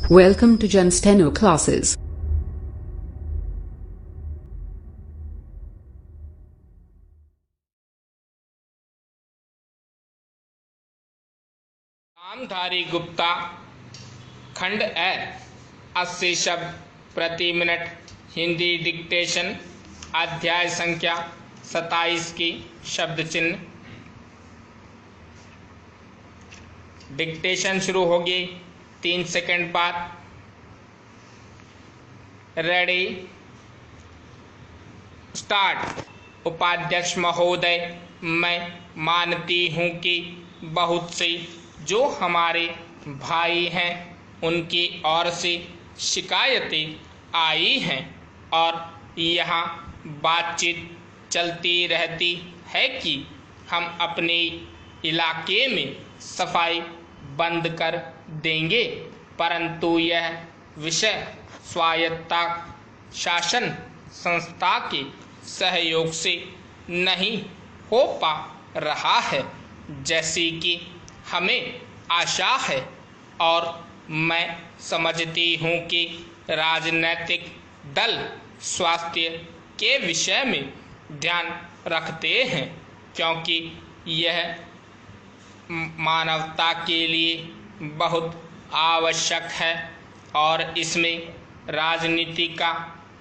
Welcome to Jen Steno classes. नामधारी गुप्ता खंड ए 80 शब्द प्रति मिनट हिंदी डिक्टेशन अध्याय संख्या 27 की शब्द चिन्ह। डिक्टेशन शुरू होगी 3 सेकंड बाद। Ready start. उपाध्यक्ष महोदय, मैं मानती हूँ कि बहुत से जो हमारे भाई हैं उनकी ओर से शिकायतें आई हैं और यहाँ बातचीत चलती रहती है कि हम अपने इलाके में सफाई बंद कर देंगे, परंतु यह विषय स्वायत्ता शासन संस्था के सहयोग से नहीं हो पा रहा है जैसी कि हमें आशा है, और मैं समझती हूँ कि राजनीतिक दल स्वास्थ्य के विषय में ध्यान रखते हैं क्योंकि यह मानवता के लिए बहुत आवश्यक है और इसमें राजनीति का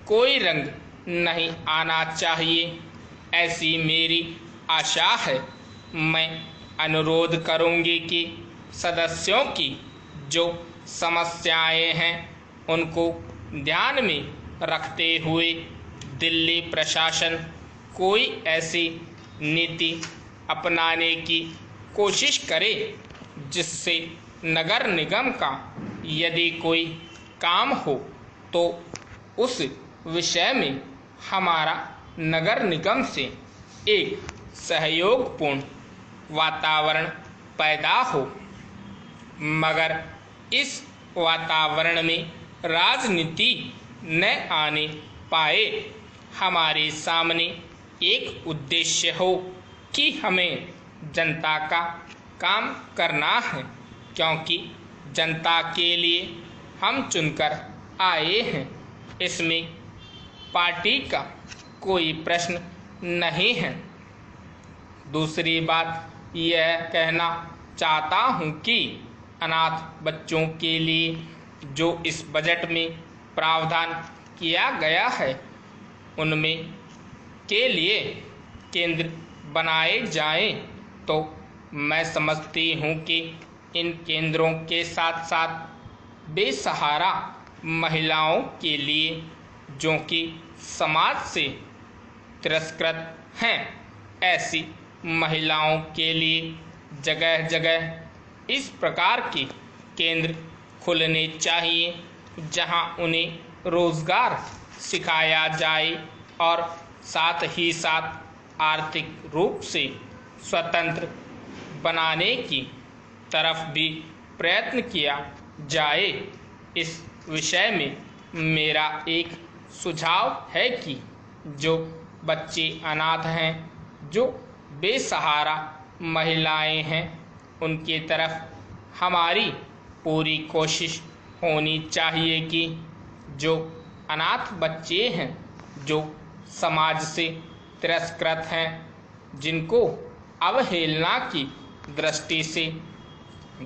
कोई रंग नहीं आना चाहिए, ऐसी मेरी आशा है। मैं अनुरोध करूंगी कि सदस्यों की जो समस्याएं हैं उनको ध्यान में रखते हुए दिल्ली प्रशासन कोई ऐसी नीति अपनाने की कोशिश करे जिससे नगर निगम का यदि कोई काम हो तो उस विषय में हमारा नगर निगम से एक सहयोगपूर्ण वातावरण पैदा हो, मगर इस वातावरण में राजनीति न आने पाए। हमारे सामने एक उद्देश्य हो कि हमें जनता का काम करना है क्योंकि जनता के लिए हम चुनकर आए हैं। इसमें पार्टी का कोई प्रश्न नहीं है। दूसरी बात यह कहना चाहता हूँ कि अनाथ बच्चों के लिए जो इस बजट में प्रावधान किया गया है उनमें के लिए केंद्र बनाए जाएं, तो मैं समझती हूँ कि इन केंद्रों के साथ साथ बेसहारा महिलाओं के लिए जो कि समाज से तिरस्कृत हैं, ऐसी महिलाओं के लिए जगह जगह इस प्रकार के केंद्र खुलने चाहिए जहां उन्हें रोजगार सिखाया जाए और साथ ही साथ आर्थिक रूप से स्वतंत्र बनाने की तरफ भी प्रयत्न किया जाए। इस विषय में मेरा एक सुझाव है कि जो बच्चे अनाथ हैं, जो बेसहारा महिलाएं हैं, उनकी तरफ हमारी पूरी कोशिश होनी चाहिए कि जो अनाथ बच्चे हैं, जो समाज से तिरस्कृत हैं, जिनको अवहेलना की दृष्टि से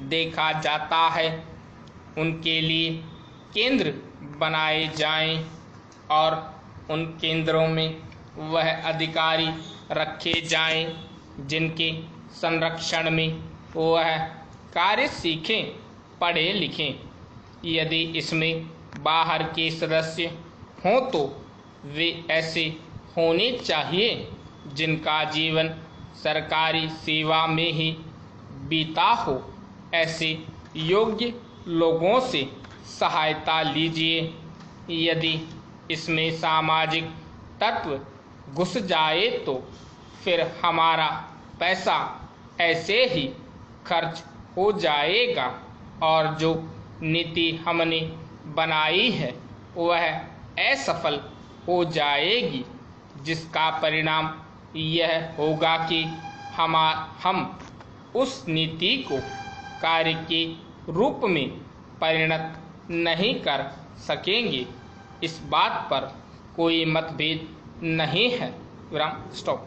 देखा जाता है, उनके लिए केंद्र बनाए जाएं और उन केंद्रों में वह अधिकारी रखे जाएं जिनके संरक्षण में वह कार्य सीखें, पढ़े लिखें। यदि इसमें बाहर के सदस्य हों तो वे ऐसे होने चाहिए जिनका जीवन सरकारी सेवा में ही बीता हो। ऐसे योग्य लोगों से सहायता लीजिए। यदि इसमें सामाजिक तत्व घुस जाए तो फिर हमारा पैसा ऐसे ही खर्च हो जाएगा और जो नीति हमने बनाई है वह असफल हो जाएगी, जिसका परिणाम यह होगा कि हम उस नीति को कार्य के रूप में परिणत नहीं कर सकेंगे, इस बात पर कोई मतभेद नहीं है। विराम, स्टॉप।